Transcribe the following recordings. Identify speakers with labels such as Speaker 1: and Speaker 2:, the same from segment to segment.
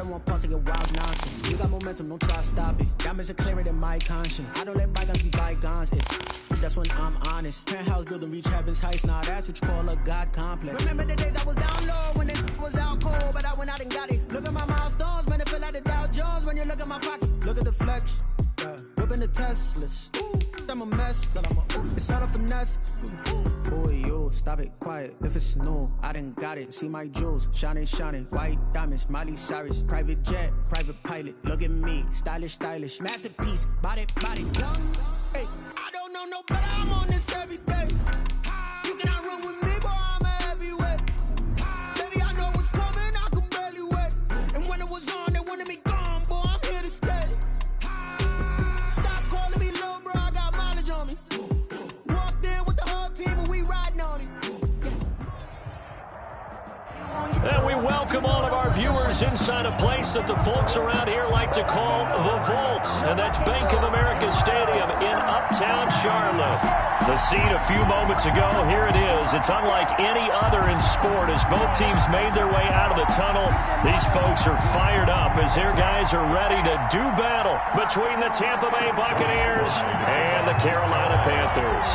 Speaker 1: don't want pause to get wild nonsense. You got momentum, don't try to stop it. Diamonds are clearer than my conscience. I don't let bygones be bygones. That's when I'm honest. Penthouse building, reach heaven's heights. Nah, that's what you call a God complex. Remember the days I was down low when it was out cold, but I went out and got it. Look at my milestones, man, it feel like the Dow Jones when you look at my pocket. Look at the flex, whipping the Teslas. I'm a mess, it's all a finesse. Boy, you stop it, quiet. If it's new, I done got it. See my jewels, shining, white diamonds, Miley Cyrus, private jet, private pilot. Look at me, stylish, masterpiece, body, young. Hey, I don't know no better. I'm on this every day. You cannot run with me, boy. I'm a heavyweight. Baby, I know what's coming. I could barely wait. And when it was on, they wanted me gone, boy. I'm here to stay. Stop calling me low, bro. I got mileage on me. Walked in with the whole team and we riding on it.
Speaker 2: And we welcome all of our viewers inside a place that the folks around here like to call the Vault. And that's Bank of America Stadium in Uptown Charlotte. The scene a few moments ago, here it is. It's unlike any other in sport as both teams made their way out of the tunnel. These folks are fired up as their guys are ready to do battle between the Tampa Bay Buccaneers and the Carolina Panthers.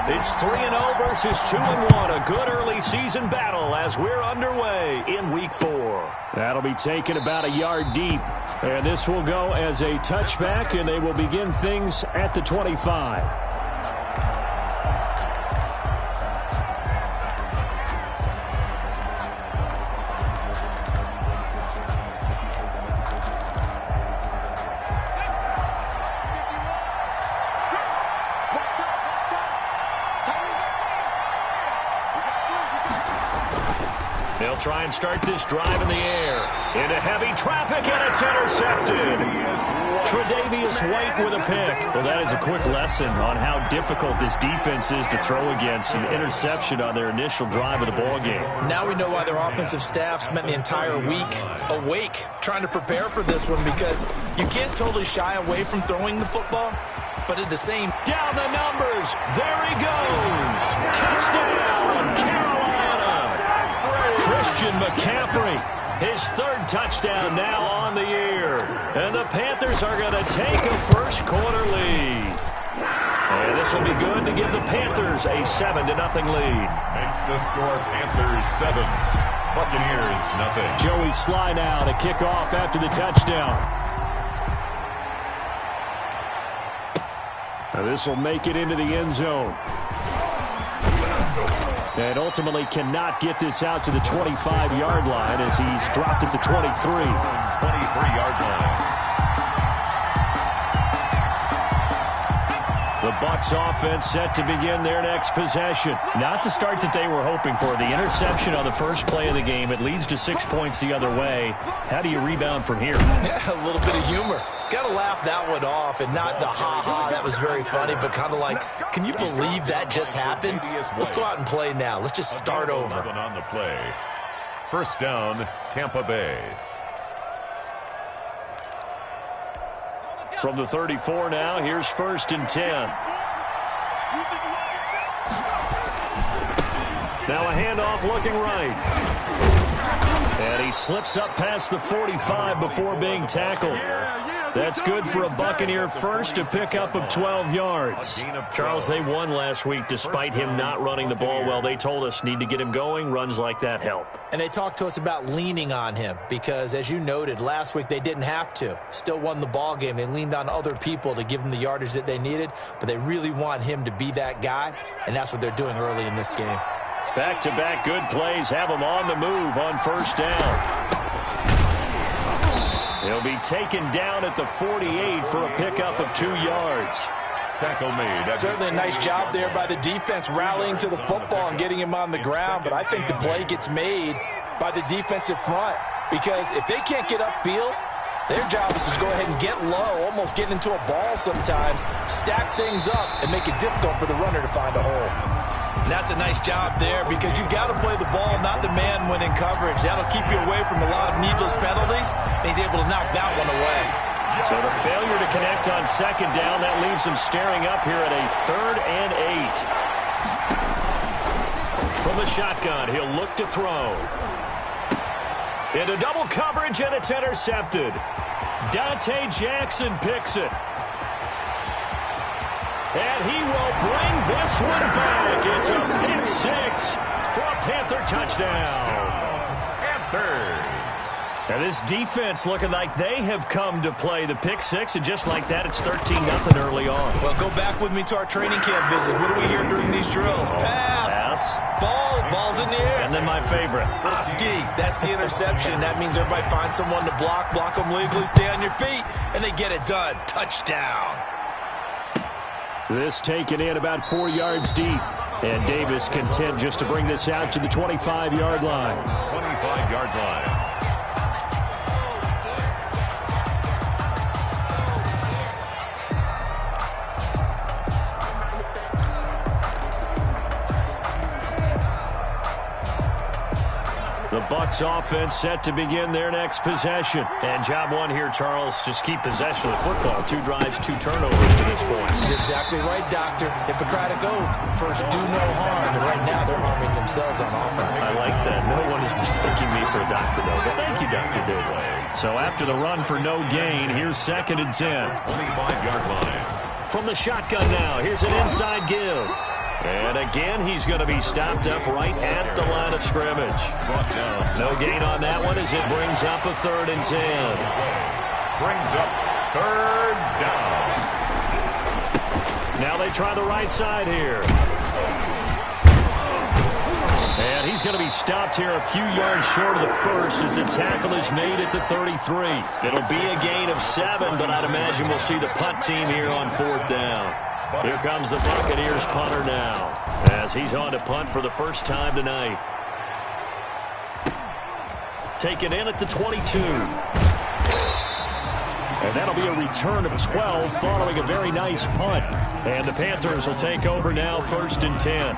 Speaker 2: It's 3-0 versus 2-1, a good early season battle as we're underway in Week 4. That'll be taken about a yard deep, and this will go as a touchback, and they will begin things at the 25. They'll try and start this drive in the air. Into heavy traffic, and it's intercepted. Tre'Davious White with a pick. Well, that is a quick lesson on how difficult this defense is to throw against. An interception on their initial drive of the ballgame.
Speaker 3: Now we know why their offensive staff spent the entire week awake trying to prepare for this one, because you can't totally shy away from throwing the football, but at the same...
Speaker 2: Down the numbers. There he goes. Touchdown, Carolina. Christian McCaffrey, his third touchdown now on the year. And the Panthers are going to take a first-quarter lead. And this will be good to give the Panthers a 7-0 lead.
Speaker 4: Makes the score Panthers 7, Buccaneers 0.
Speaker 2: Joey Sly now to kick off after the touchdown. Now this will make it into the end zone. And ultimately cannot get this out to the 25-yard line as he's dropped at the 23.
Speaker 4: 23-yard line.
Speaker 2: The Bucs offense set to begin their next possession. Not the start that they were hoping for. The interception on the first play of the game. It leads to 6 points the other way. How do you rebound from here?
Speaker 3: Yeah, a little bit of humor. Got to laugh that one off, and not the ha-ha, that was very funny, but kind of like, can you believe that just happened? Let's go out and play now. Let's just start over.
Speaker 4: On the play. First down, Tampa Bay.
Speaker 2: From the 34 now, here's 1st and 10. Now a handoff looking right. And he slips up past the 45 before being tackled. That's good for a Buccaneer first, to pick up of 12 yards. Charles, they won last week despite him not running the ball well. They told us need to get him going. Runs like that help.
Speaker 3: And they talked to us about leaning on him because, as you noted, last week they didn't have to. Still won the ball game. They leaned on other people to give them the yardage that they needed, but they really want him to be that guy, and that's what they're doing early in this game.
Speaker 2: Back-to-back good plays have him on the move on first down. He'll be taken down at the 48 for a pickup of 2 yards.
Speaker 4: Tackle made.
Speaker 3: Certainly a nice job there by the defense rallying to the football and getting him on the ground, but I think the play gets made by the defensive front, because if they can't get upfield, their job is to go ahead and get low, almost get into a ball sometimes, stack things up, and make it difficult for the runner to find a hole. And that's a nice job there, because you've got to play the ball, not the man when in coverage. That'll keep you away from a lot of needless penalties, and he's able to knock that one away.
Speaker 2: So the failure to connect on second down, that leaves him staring up here at a 3rd and 8. From the shotgun, he'll look to throw. Into double coverage, and it's intercepted. Dante Jackson picks it. And he will bring this one back. It's a pick six for a Panther touchdown.
Speaker 4: Panthers.
Speaker 2: And this defense looking like they have come to play the pick six, and just like that, it's 13-0 early on.
Speaker 3: Well, go back with me to our training camp visit. What do we hear during these drills? Pass. Ball's in the air.
Speaker 2: And then my favorite.
Speaker 3: Ski. That's the interception. That means everybody finds someone to block them legally, stay on your feet, and they get it done. Touchdown.
Speaker 2: This taken in about 4 yards deep. And Davis content just to bring this out to the 25-yard line.
Speaker 4: 25-yard line.
Speaker 2: The Bucs offense set to begin their next possession. And job one here, Charles, just keep possession of the football. 2 drives, 2 turnovers to this point.
Speaker 3: You're exactly right, Doctor. Hippocratic oath. First, do no harm. And right now, they're harming themselves on offense.
Speaker 2: I like that. No one is mistaking me for a doctor, though. But thank you, Dr. Davis. So after the run for no gain, here's 2nd and 10.
Speaker 4: 25-yard line.
Speaker 2: From the shotgun now, here's an inside give. And again, he's going to be stopped up right at the line of scrimmage. No gain on that one as it brings up a 3rd and 10.
Speaker 4: Brings up 3rd down.
Speaker 2: Now they try the right side here. And he's going to be stopped here a few yards short of the first as the tackle is made at the 33. It'll be a gain of 7, but I'd imagine we'll see the punt team here on 4th down. Here comes the Buccaneers punter now as he's on to punt for the first time tonight. Taken in at the 22. And that'll be a return of 12 following a very nice punt. And the Panthers will take over now, 1st and 10.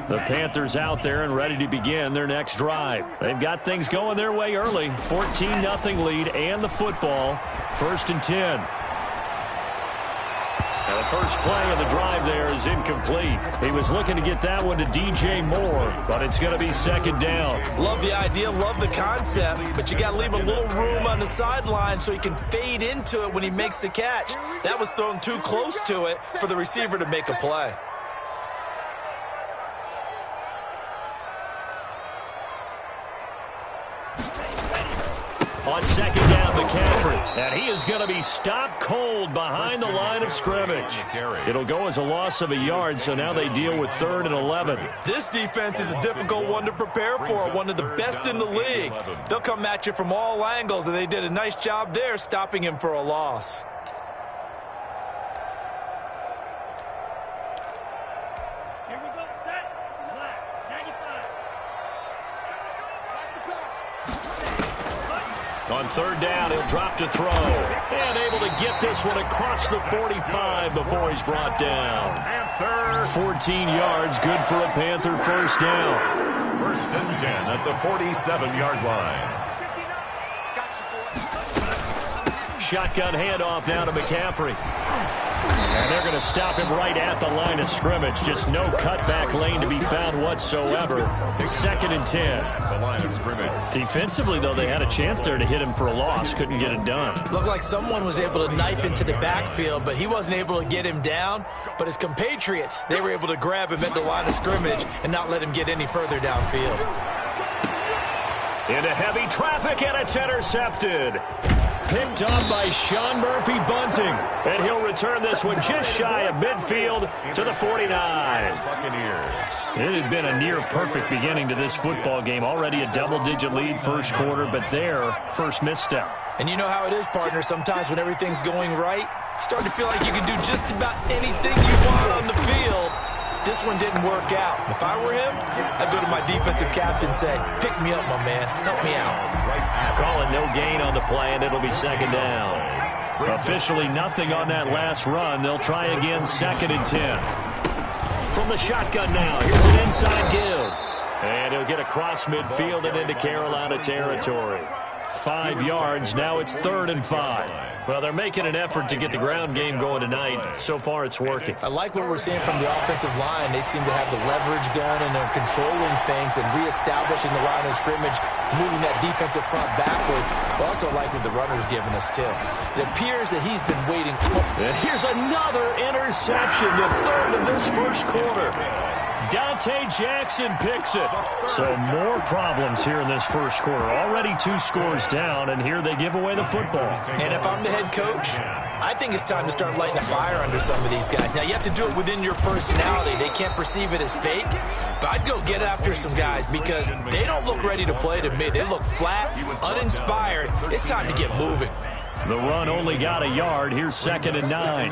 Speaker 2: The Panthers out there and ready to begin their next drive. They've got things going their way early. 14-0 lead and the football. 1st and 10. Now the first play of the drive there is incomplete. He was looking to get that one to DJ Moore, but it's going to be 2nd down.
Speaker 3: Love the idea, love the concept, but you got to leave a little room on the sideline so he can fade into it when he makes the catch. That was thrown too close to it for the receiver to make a play.
Speaker 2: On 2nd down, McCaffrey. And he is going to be stopped cold behind the line of scrimmage. It'll go as a loss of a yard, so now they deal with 3rd and 11.
Speaker 3: This defense is a difficult one to prepare for, one of the best in the league. They'll come at you from all angles, and they did a nice job there stopping him for a loss.
Speaker 2: On 3rd down, he'll drop to throw. And able to get this one across the 45 before he's brought down. 14 yards, good for a Panther 1st down.
Speaker 4: 1st and 10 at the 47-yard line.
Speaker 2: Shotgun handoff now to McCaffrey. And they're going to stop him right at the line of scrimmage. Just no cutback lane to be found whatsoever. 2nd and 10.
Speaker 4: The line of scrimmage.
Speaker 2: Defensively, though, they had a chance there to hit him for a loss. Couldn't get it done.
Speaker 3: Looked like someone was able to knife into the backfield, but he wasn't able to get him down. But his compatriots, they were able to grab him at the line of scrimmage and not let him get any further downfield.
Speaker 2: Into heavy traffic, and it's intercepted. Picked up by Sean Murphy Bunting. And he'll return this one just shy of midfield to the 49.
Speaker 4: Buccaneers.
Speaker 2: It had been a near-perfect beginning to this football game. Already a double-digit lead first quarter, but their first misstep.
Speaker 3: And you know how it is, partner. Sometimes when everything's going right, you start to feel like you can do just about anything you want on the field. This one didn't work out. If I were him, I'd go to my defensive captain and say, pick me up, my man. Help me out.
Speaker 2: Calling no gain on the play, and it'll be 2nd down. Officially nothing on that last run. They'll try again, 2nd and 10. From the shotgun now, here's an inside give. And he'll get it across midfield and into Carolina territory. 5 yards. Now it's 3rd and 5. Well, they're making an effort to get the ground game going tonight. So far, it's working.
Speaker 3: I like what we're seeing from the offensive line. They seem to have the leverage going, and they're controlling things and reestablishing the line of scrimmage, moving that defensive front backwards. But also like what the runner's giving us, too. It appears that he's been waiting.
Speaker 2: And here's another interception, the 3rd of this first quarter. Dante Jackson picks it. So more problems here in this first quarter. Already 2 scores down, and here they give away the football.
Speaker 3: And if I'm the head coach, I think it's time to start lighting a fire under some of these guys. Now, you have to do it within your personality. They can't perceive it as fake. But I'd go get after some guys because they don't look ready to play to me. They look flat, uninspired. It's time to get moving.
Speaker 2: The run only got a yard. Here's 2nd and 9.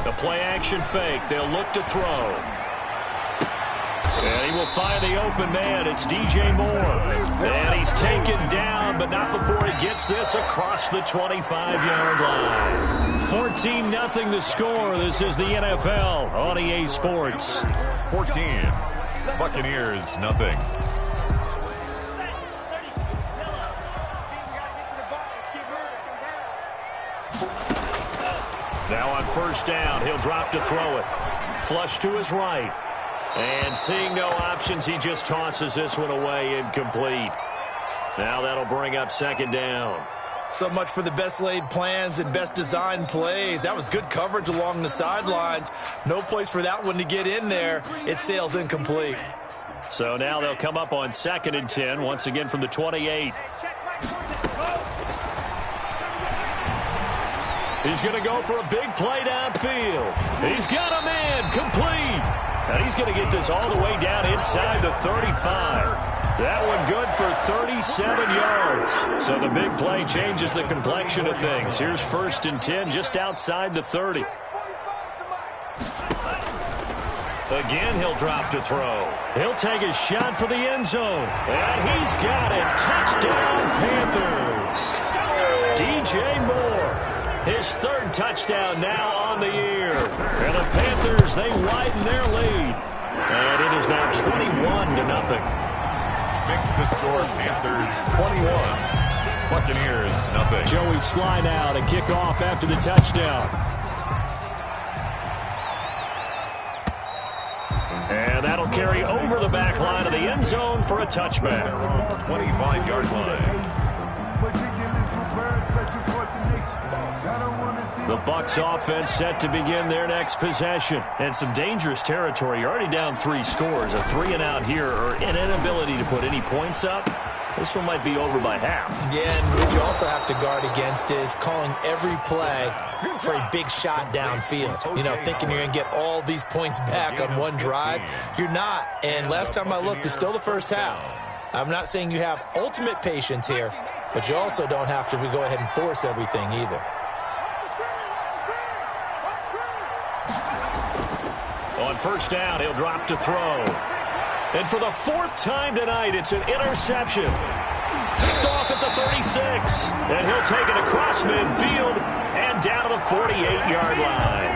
Speaker 2: The play-action fake. They'll look to throw. And he will find the open man. It's DJ Moore. And he's taken down, but not before he gets this across the 25-yard line. 14-0 the score. This is the NFL on EA Sports.
Speaker 4: 14. Buccaneers, nothing.
Speaker 2: Now on 1st down, he'll drop to throw it. Flush to his right. And seeing no options, he just tosses this one away, incomplete. Now that'll bring up 2nd down.
Speaker 3: So much for the best laid plans and best designed plays. That was good coverage along the sidelines. No place for that one to get in there. It sails incomplete.
Speaker 2: So now they'll come up on 2nd and 10, once again from the 28. He's going to go for a big play downfield. He's got a man complete. And he's going to get this all the way down inside the 35. That one good for 37 yards. So the big play changes the complexion of things. Here's 1st and 10 just outside the 30. Again, he'll drop to throw. He'll take a shot for the end zone. And he's got it. Touchdown, Panthers. DJ Moore. His 3rd touchdown now on the year. And the Panthers, they widen their lead. And it is now 21-0.
Speaker 4: Fix the score. Panthers 21. Buccaneers, nothing.
Speaker 2: Joey Sly now to kick off after the touchdown. And that'll carry over the back line of the end zone for a touchback.
Speaker 4: 25-yard line.
Speaker 2: The Bucs offense set to begin their next possession. And some dangerous territory. You're already down 3 scores. A 3-and-out here or an inability to put any points up. This one might be over by half.
Speaker 3: Yeah, and what you also have to guard against is calling every play for a big shot downfield. You know, thinking you're going to get all these points back on one drive. You're not. And last time I looked, it's still the first half. I'm not saying you have ultimate patience here, but you also don't have to go ahead and force everything either.
Speaker 2: On 1st down, he'll drop to throw. And for the 4th time tonight, it's an interception. Picked off at the 36. And he'll take it across midfield and down to the 48-yard line.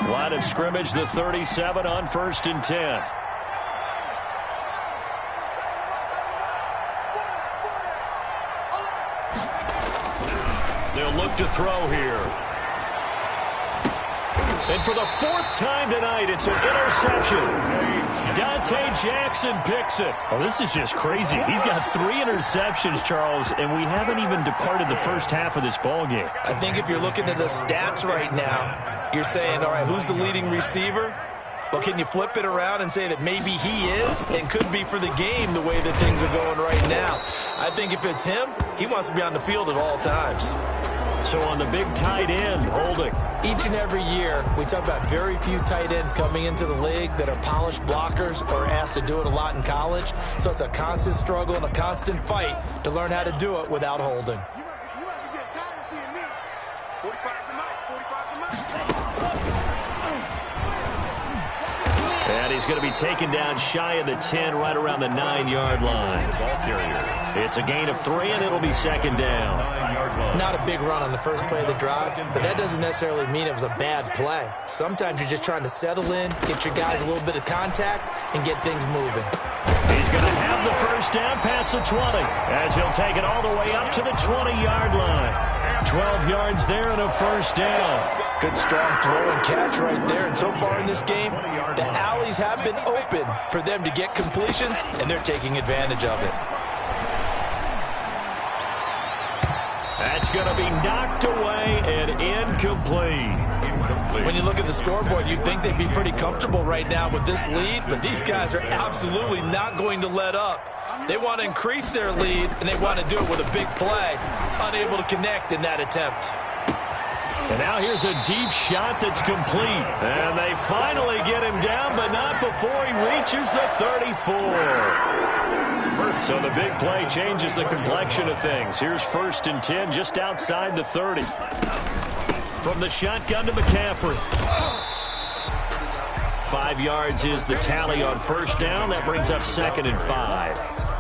Speaker 2: Line of scrimmage, the 37 on 1st and 10. They'll look to throw here. And for the 4th time tonight, it's an interception. Dante Jackson picks it. Oh, this is just crazy. He's got 3 interceptions, Charles, and we haven't even departed the first half of this ballgame.
Speaker 3: I think if you're looking at the stats right now, you're saying, all right, who's the leading receiver? Well, can you flip it around and say that maybe he is and could be for the game the way that things are going right now? I think if it's him, he wants to be on the field at all times.
Speaker 2: So on the big tight end, holding.
Speaker 3: Each and every year, we talk about very few tight ends coming into the league that are polished blockers or asked to do it a lot in college. So it's a constant struggle and a constant fight to learn how to do it without holding.
Speaker 2: And he's going to be taken down shy of the 10, right around the 9-yard line.
Speaker 4: Ball carrier.
Speaker 2: It's a gain of 3, and it'll be 2nd down.
Speaker 4: 9-yard line.
Speaker 3: Not a big run on the first play of the drive, but that doesn't necessarily mean it was a bad play. Sometimes you're just trying to settle in, get your guys a little bit of contact, and get things moving.
Speaker 2: He's going to have the first down past the 20, as he'll take it all the way up to the 20-yard line. 12 yards there and a first down.
Speaker 3: Good strong throw and catch right there. And so far in this game, the alleys have been open for them to get completions, and they're taking advantage of it.
Speaker 2: That's going to be knocked away and incomplete.
Speaker 3: When you look at the scoreboard, you'd think they'd be pretty comfortable right now with this lead, but these guys are absolutely not going to let up. They want to increase their lead, and they want to do it with a big play. Unable to connect in that attempt.
Speaker 2: And now here's a deep shot that's complete. And they finally get him down, but not before he reaches the 34. So the big play changes the complexion of things. Here's 1st and 10 just outside the 30. From the shotgun to McCaffrey. 5 yards is the tally on first down. That brings up 2nd and 5.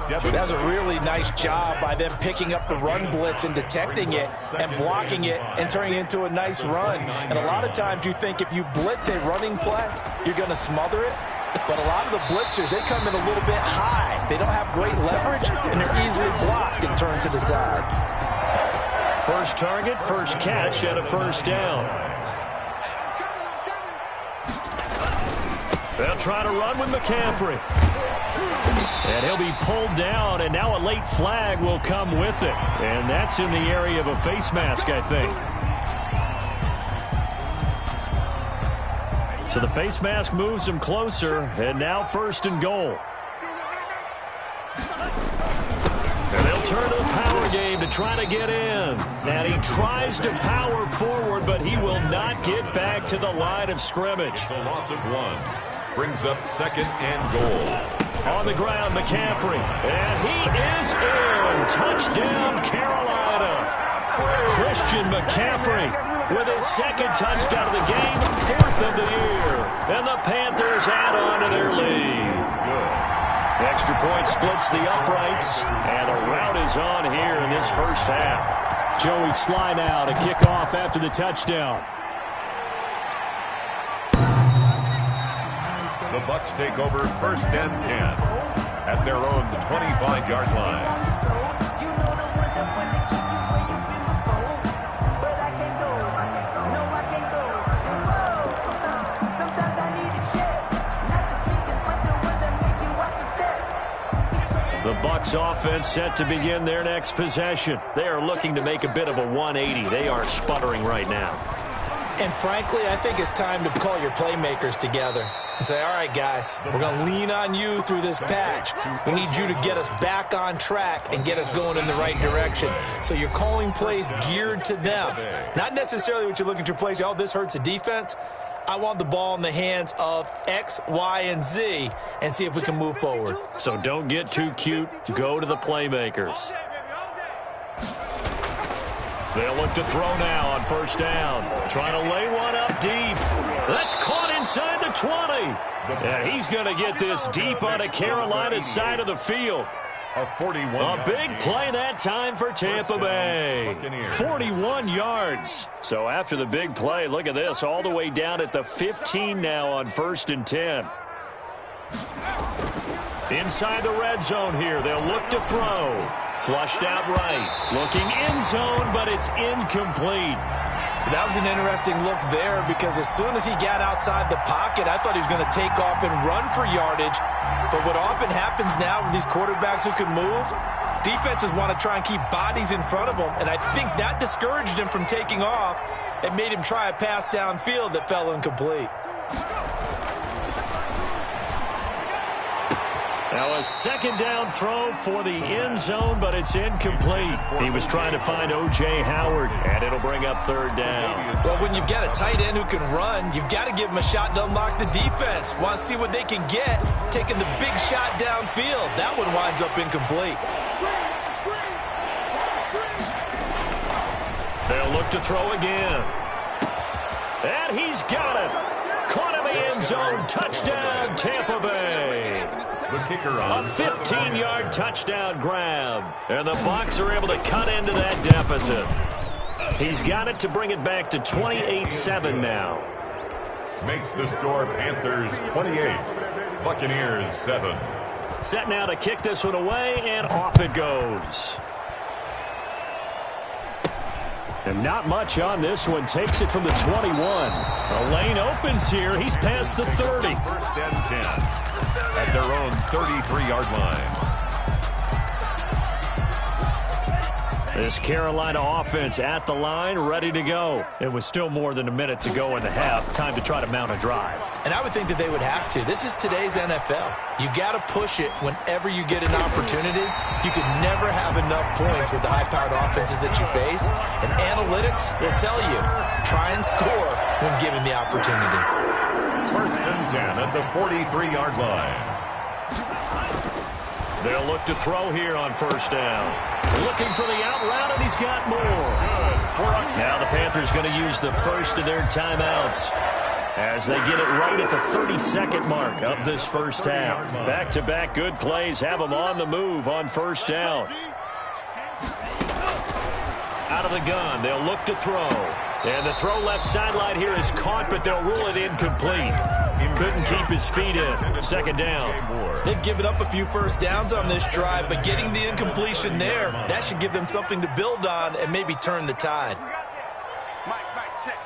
Speaker 3: That's a really nice job by them picking up the run blitz and detecting it and blocking it and turning it into a nice run. And a lot of times you think if you blitz a running play, you're going to smother it. But a lot of the blitzers, they come in a little bit high. They don't have great leverage, and they're easily blocked and turned to the side.
Speaker 2: First target, first catch, and a first down. They'll try to run with McCaffrey. And he'll be pulled down, and now a late flag will come with it. And that's in the area of a face mask, I think. So the face mask moves him closer, and now 1st and goal. And they'll turn to the power game to try to get in. And he tries to power forward, but he will not get back to the line of scrimmage.
Speaker 4: It's a loss of 1. Brings up 2nd and goal.
Speaker 2: On the ground, McCaffrey. And he is in. Touchdown, Carolina. Christian McCaffrey with his 2nd touchdown of the game, 4th of the year. And the Panthers add on to their lead. The extra point splits the uprights, and a rout is on here in this first half. Joey Sly now to kick off after the touchdown.
Speaker 4: The Bucs take over 1st and 10 at their own 25-yard line.
Speaker 2: The Bucs offense set to begin their next possession. They are looking to make a bit of a 180. They are sputtering right now.
Speaker 3: And frankly, I think it's time to call your playmakers together and say, all right, guys, we're going to lean on you through this patch. We need you to get us back on track and get us going in the right direction. So you're calling plays geared to them. Not necessarily what you look at your plays, oh, this hurts the defense. I want the ball in the hands of X, Y, and Z and see if we can move forward.
Speaker 2: So don't get too cute. Go to the playmakers. They'll look to throw now on first down. Trying to lay one up deep. That's caught inside the 20. And he's going to get this deep onto Carolina's side of the field. A big play that time for Tampa Bay. 41 yards. So after the big play, look at this, all the way down at the 15 now on 1st and 10. Inside the red zone here, they'll look to throw. Flushed out right. Looking end zone, but it's incomplete.
Speaker 3: That was an interesting look there because as soon as he got outside the pocket, I thought he was going to take off and run for yardage. But what often happens now with these quarterbacks who can move, defenses want to try and keep bodies in front of them. And I think that discouraged him from taking off and made him try a pass downfield that fell incomplete.
Speaker 2: Now a 2nd down throw for the end zone, but it's incomplete. He was trying to find O.J. Howard, and it'll bring up 3rd down.
Speaker 3: Well, when you've got a tight end who can run, you've got to give him a shot to unlock the defense. Want to see what they can get, taking the big shot downfield. That one winds up incomplete.
Speaker 2: They'll look to throw again. And he's got it. Caught in the end zone. Touchdown, Tampa Bay.
Speaker 4: The kicker on.
Speaker 2: A 15-yard touchdown grab. And the Bucs are able to cut into that deficit. He's got it to bring it back to 28-7 now.
Speaker 4: Makes the score Panthers 28, Buccaneers 7.
Speaker 2: Set now to kick this one away, and off it goes. And not much on this one. Takes it from the 21. A lane opens here. He's past the 30.
Speaker 4: First and 10 at their own 33-yard line.
Speaker 2: This Carolina offense at the line, ready to go. It was still more than a minute to go in the half. Time to try to mount a drive.
Speaker 3: And I would think that they would have to. This is today's NFL. You got to push it whenever you get an opportunity. You can never have enough points with the high-powered offenses that you face. And analytics will tell you, try and score when given the opportunity.
Speaker 4: First and 10 at the 43-yard line.
Speaker 2: They'll look to throw here on first down. Looking for the out route, and he's got more. Now the Panthers going to use the first of their timeouts as they get it right at the 32nd mark of this first half. Back-to-back good plays have them on the move on first down. Out of the gun, they'll look to throw. And the throw left sideline here is caught, but they'll rule it incomplete. Couldn't keep his feet in. Second down.
Speaker 3: They've given up a few first downs on this drive, but getting the incompletion there, that should give them something to build on and maybe turn the tide.
Speaker 5: Mike, check.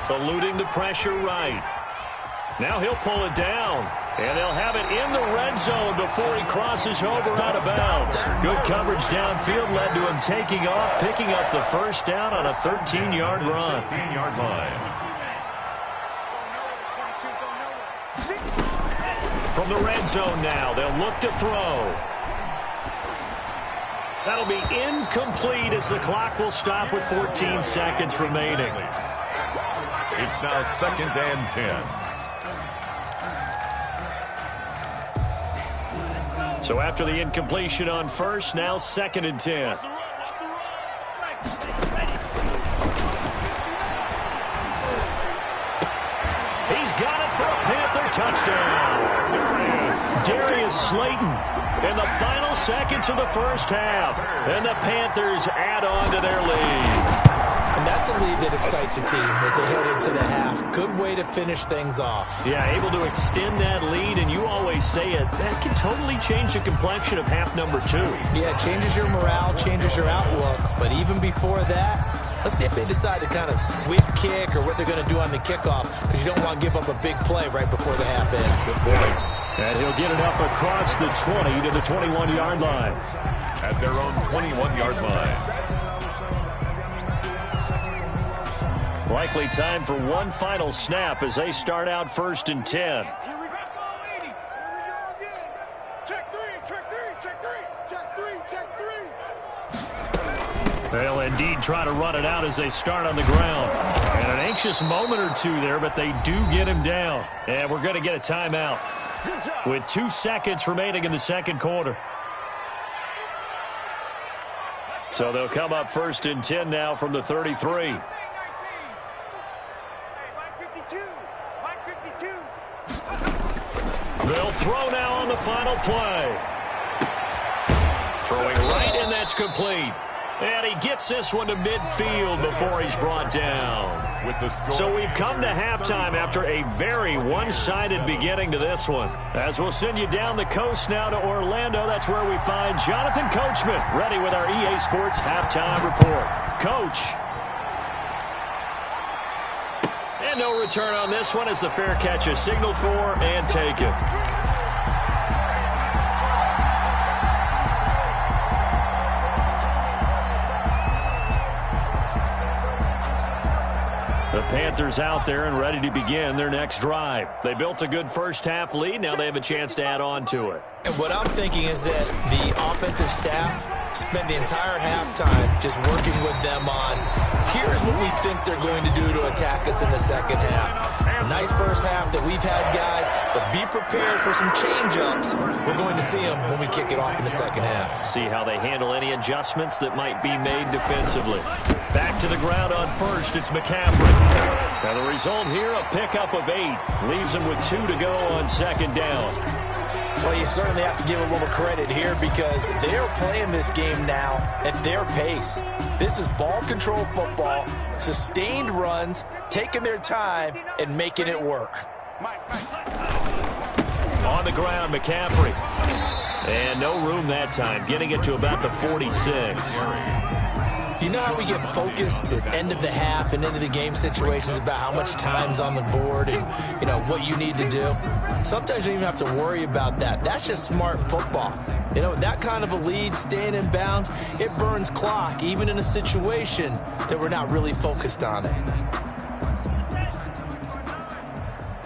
Speaker 2: Eluding the pressure right. Now he'll pull it down. And they'll have it in the red zone before he crosses over out of bounds. Good coverage downfield led to him taking off, picking up the first down on a 13-yard run.
Speaker 4: 16-yard line.
Speaker 2: From the red zone now, they'll look to throw. That'll be incomplete as the clock will stop with 14 seconds remaining.
Speaker 4: It's now second and 10.
Speaker 2: So after the incompletion on first, now second and 10. He's got it for a Panther touchdown. Darius Slayton in the final seconds of the first half. And the Panthers add on to their lead.
Speaker 3: And that's a lead that excites a team as they head into the half. Good way to finish things off.
Speaker 2: Yeah, able to extend that lead, and you always say it, that can totally change the complexion of half number 2.
Speaker 3: Yeah, it changes your morale, changes your outlook. But even before that, let's see if they decide to kind of squib kick or what they're going to do on the kickoff, because you don't want to give up a big play right before the half ends.
Speaker 2: Good point. And he'll get it up across the 20 to the 21-yard line.
Speaker 4: At their own 21-yard line.
Speaker 2: Likely time for one final snap as they start out first and 10.
Speaker 5: Here we go, 80. Here we go again. Check three.
Speaker 2: They'll indeed try to run it out as they start on the ground. And an anxious moment or two there, but they do get him down. And we're going to get a timeout with 2 seconds remaining in the second quarter. So they'll come up first and 10 now from the 33. They'll throw now on the final play. Throwing right, and that's complete. And he gets this one to midfield before he's brought down.
Speaker 4: With the score.
Speaker 2: So we've come to halftime after a very one-sided beginning to this one. As we'll send you down the coast now to Orlando, that's where we find Jonathan Coachman ready with our EA Sports Halftime Report. Coach. And no return on this one as the fair catch is signaled for and taken. The Panthers out there and ready to begin their next drive. They built a good first-half lead. Now they have a chance to add on to it.
Speaker 3: And what I'm thinking is that the offensive staff spent the entire halftime just working with them on, here's what we think they're going to do to attack us in the second half. A nice first half that we've had, guys, but be prepared for some change-ups. We're going to see them when we kick it off in the second half.
Speaker 2: See how they handle any adjustments that might be made defensively. Back to the ground on first, it's McCaffrey. Now the result here, a pickup of 8. Leaves him with 2 to go on second down.
Speaker 3: Well, you certainly have to give a little credit here because they're playing this game now at their pace. This is ball control football, sustained runs, taking their time, and making it work.
Speaker 2: On the ground, McCaffrey. And no room that time, getting it to about the 46.
Speaker 3: You know how we get focused at end of the half and into the game situations about how much time's on the board and, you know, what you need to do? Sometimes you don't even have to worry about that. That's just smart football. You know, that kind of a lead, staying in bounds, it burns clock, even in a situation that we're not really focused on it.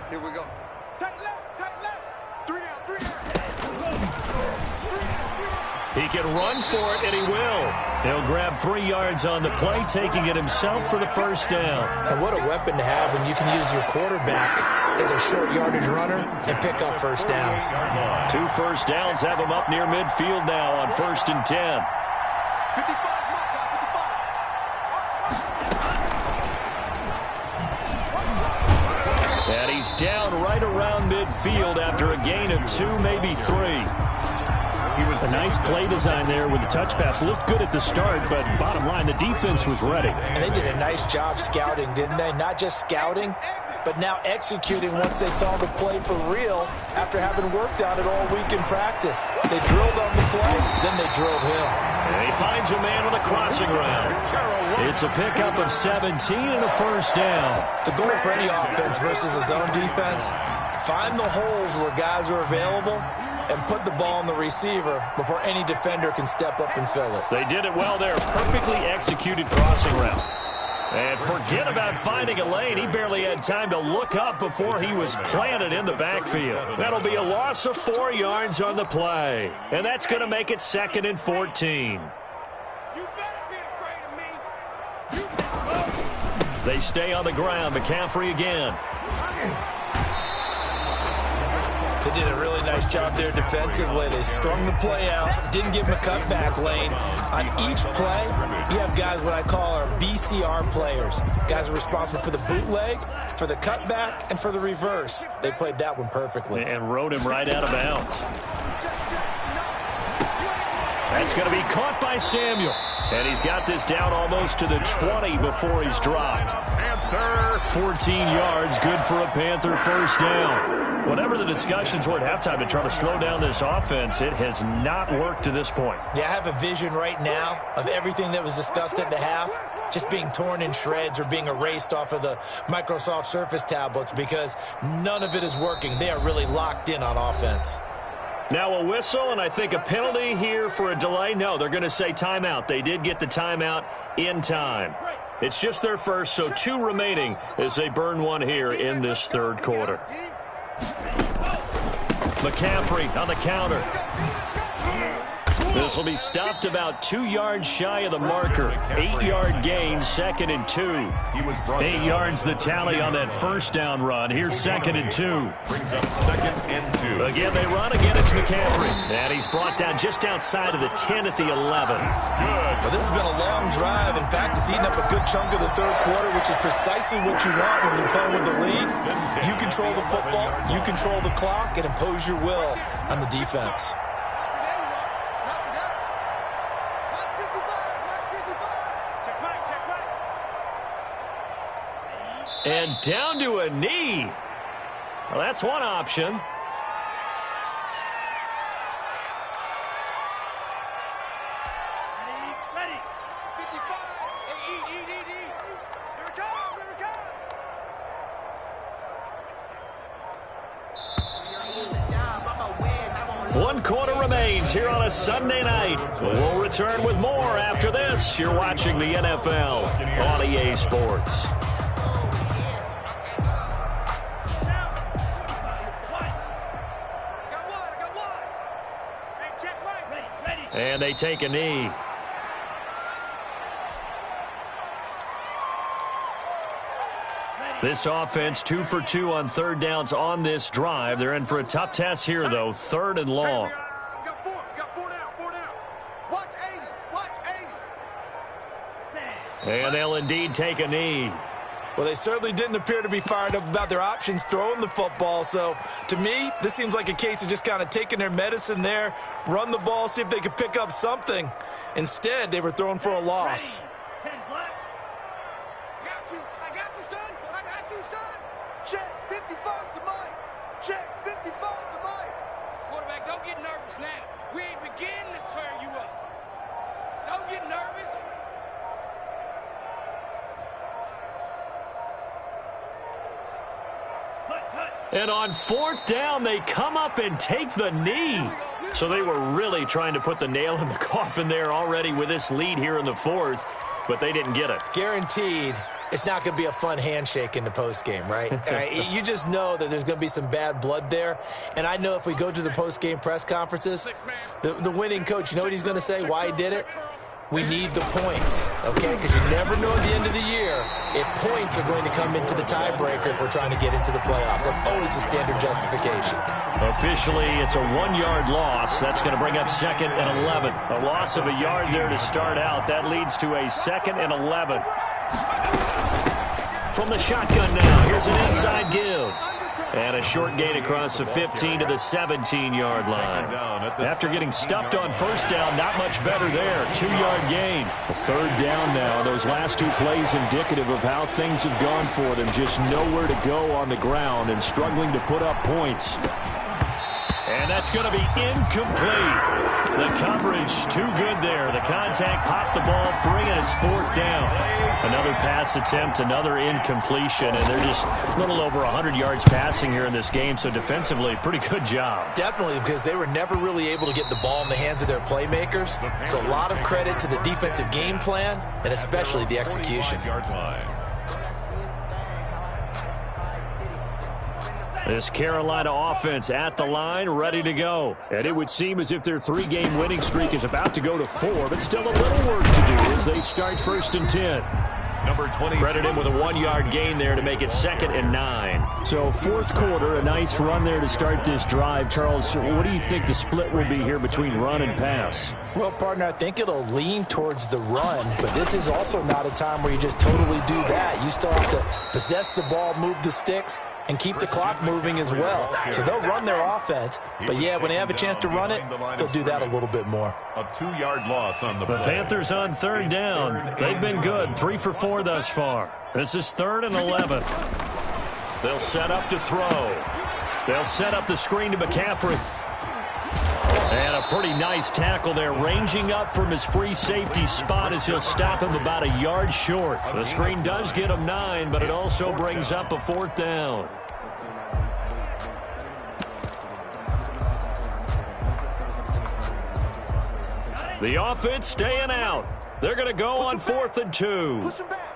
Speaker 5: Here we go. Tight left. 3 down, 3 down.
Speaker 2: He can run for it, and he will. He'll grab 3 yards on the play, taking it himself for the first down.
Speaker 3: And what a weapon to have when you can use your quarterback as a short yardage runner and pick up first downs.
Speaker 2: 2 first downs have him up near midfield now on 1st and 10.
Speaker 5: 55,
Speaker 2: And he's down right around midfield after a gain of 2, maybe 3.
Speaker 6: A nice play design there with the touch pass. Looked good at the start, but bottom line, the defense was ready.
Speaker 3: And they did a nice job scouting, didn't they? Not just scouting, but now executing once they saw the play for real after having worked on it all week in practice. They drilled on the play, then they drilled him.
Speaker 2: And he finds a man on the crossing route. It's a pickup of 17 and a first down.
Speaker 3: The goal for any offense versus a zone defense, find the holes where guys are available and put the ball on the receiver before any defender can step up and fill it.
Speaker 2: They did it well there. Perfectly executed crossing route. And forget about finding a lane. He barely had time to look up before he was planted in the backfield. That'll be a loss of 4 yards on the play. And that's going to make it 2nd and 14.
Speaker 5: You better be afraid of me.
Speaker 2: They stay on the ground. McCaffrey again.
Speaker 3: They did a really nice job there defensively. They strung the play out, didn't give him a cutback lane. On each play, you have guys what I call our BCR players. Guys are responsible for the bootleg, for the cutback, and for the reverse. They played that one perfectly.
Speaker 2: And rode him right out of bounds. That's going to be caught by Samuel. And he's got this down almost to the 20 before he's dropped. Panther, 14 yards, good for a Panther first down. Whatever the discussions were at halftime to try to slow down this offense, it has not worked to this point.
Speaker 3: Yeah, I have a vision right now of everything that was discussed at the half just being torn in shreds or being erased off of the Microsoft Surface tablets because none of it is working. They are really locked in on offense.
Speaker 2: Now a whistle, and I think a penalty here for a delay. No, they're going to say timeout. They did get the timeout in time. It's just their first, so 2 remaining as they burn one here in this 3rd quarter. McCaffrey on the counter. This will be stopped about 2 yards shy of the marker. 8-yard gain, 2nd and 2. 8 yards the tally on that first down run. Here's 2nd and 2.
Speaker 4: Brings up 2nd and 2.
Speaker 2: Again, they run. Again, it's McCaffrey. And he's brought down just outside of the 10 at the 11.
Speaker 3: Well, this has been a long drive. In fact, it's eaten up a good chunk of the 3rd quarter, which is precisely what you want when you're playing with the lead. You control the football, you control the clock, and impose your will on the defense.
Speaker 2: And down to a knee. Well, that's one option.
Speaker 5: Ready. 55. Hey, eat. Here it comes.
Speaker 2: One quarter remains here on a Sunday night. We'll return with more after this. You're watching the NFL on EA Sports. And they take a knee. This offense 2 for 2 on 3rd downs on this drive. They're in for a tough test here, though. 3rd and long.
Speaker 5: Got 4 down. Watch 80.
Speaker 2: And they'll indeed take a knee.
Speaker 3: Well, they certainly didn't appear to be fired up about their options throwing the football. So, to me, this seems like a case of just kind of taking their medicine there, run the ball, see if they could pick up something. Instead, they were throwing for a loss.
Speaker 5: I got you, son. I got you, son. Check 55 to Mike. Check 55 to Mike. Quarterback, don't get nervous now. We ain't beginning to tear you up. Don't get nervous.
Speaker 2: And on 4th down, they come up and take the knee. So they were really trying to put the nail in the coffin there already with this lead here in the 4th, but they didn't get it.
Speaker 3: Guaranteed, it's not going to be a fun handshake in the postgame, right? You just know that there's going to be some bad blood there. And I know if we go to the postgame press conferences, the winning coach, you know what he's going to say, why he did it? We need the points, okay? Because you never know at the end of the year if points are going to come into the tiebreaker if we're trying to get into the playoffs. That's always the standard justification.
Speaker 2: Officially, it's a 1-yard loss. That's going to bring up 2nd and 11. A loss of a yard there to start out. That leads to a 2nd and 11. From the shotgun now, here's an inside give. And a short gain across the 15 to the 17-yard line. After getting stuffed on 1st down, not much better there. 2-yard gain. A 3rd down now. Those last 2 plays indicative of how things have gone for them. Just nowhere to go on the ground and struggling to put up points. And that's going to be incomplete. The coverage too good there. The contact popped the ball free, and it's 4th down. Another pass attempt, another incompletion, and they're just a little over 100 yards passing here in this game, so defensively, pretty good job.
Speaker 3: Definitely, because they were never really able to get the ball in the hands of their playmakers. So a lot of credit to the defensive game plan, and especially the execution.
Speaker 2: This Carolina offense at the line, ready to go. And it would seem as if their 3-game winning streak is about to go to 4, but still a little work to do as they start 1st and 10.
Speaker 4: Number 20.
Speaker 2: Credit him with a 1-yard gain there to make it 2nd and 9.
Speaker 6: So 4th quarter, a nice run there to start this drive. Charles, what do you think the split will be here between run and pass?
Speaker 3: Well, partner, I think it'll lean towards the run, but this is also not a time where you just totally do that. You still have to possess the ball, move the sticks, and keep the clock moving as well. So they'll run their offense, but yeah, when they have a chance to run it, they'll do that a little bit more.
Speaker 4: A 2-yard loss on the play.
Speaker 2: The Panthers on 3rd down. They've been good, 3 for 4 thus far. This is 3rd and 11. They'll set up to throw. They'll set up the screen to McCaffrey. And a pretty nice tackle there, ranging up from his free safety spot as he'll stop him about a yard short. The screen does get him 9, but it also brings up a 4th down. The offense staying out. They're going to go on 4th and 2.
Speaker 5: Push him back.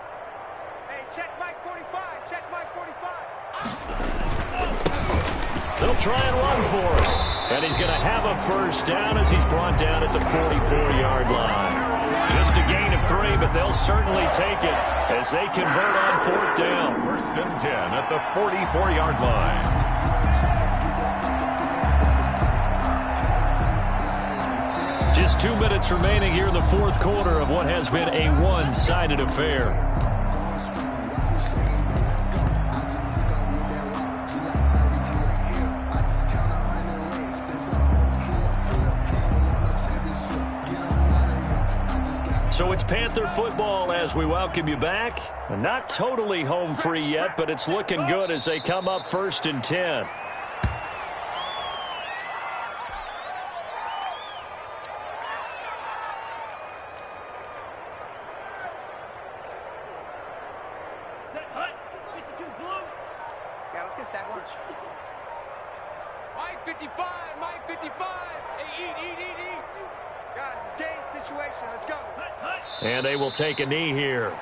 Speaker 5: Hey, check Mike 45. Check Mike 45.
Speaker 2: They'll try and run for it. And he's going to have a 1st down as he's brought down at the 44-yard line. Just a gain of 3, but they'll certainly take it as they convert on 4th down.
Speaker 4: 1st and 10 at the 44-yard line.
Speaker 2: Just 2 minutes remaining here in the 4th quarter of what has been a one-sided affair. So it's Panther football as we welcome you back. Not totally home free yet, but it's looking good as they come up 1st and 10.
Speaker 5: Yeah, let's get a sack lunch. Mike 55, Mike 55. Hey, eat. Guys, it's game situation. Let's go.
Speaker 2: And they will take a knee here.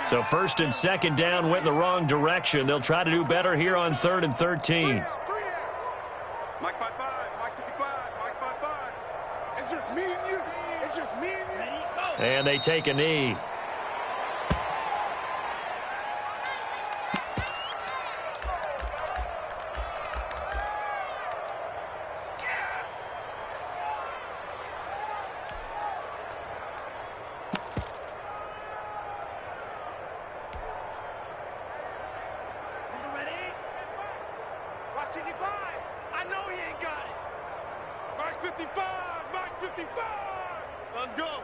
Speaker 2: So 1st and 2nd down went in the wrong direction. They'll try to do better here on 3rd and 13.
Speaker 5: Mike 55, Mike 55, Mike 55. It's just me and you. It's just me and you.
Speaker 2: And they take a knee.
Speaker 5: 55! Mike 55! Let's go!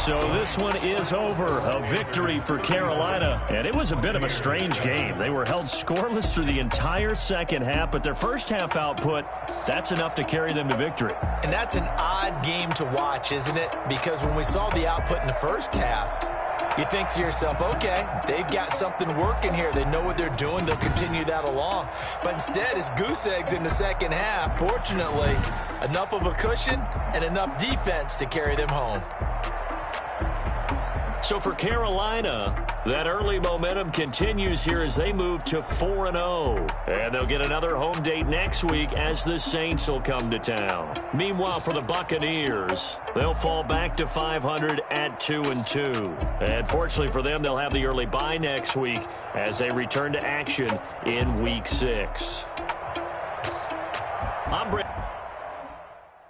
Speaker 2: So this one is over. A victory for Carolina. And it was a bit of a strange game. They were held scoreless through the entire second half, but their first half output, that's enough to carry them to victory.
Speaker 3: And that's an odd game to watch, isn't it? Because when we saw the output in the first half, you think to yourself, okay, they've got something working here. They know what they're doing. They'll continue that along. But instead, it's goose eggs in the second half. Fortunately, enough of a cushion and enough defense to carry them home.
Speaker 2: So for Carolina, that early momentum continues here as they move to 4-0. And they'll get another home date next week as the Saints will come to town. Meanwhile, for the Buccaneers, they'll fall back to 500 at 2-2. And fortunately for them, they'll have the early bye next week as they return to action in Week 6. I'm Brett.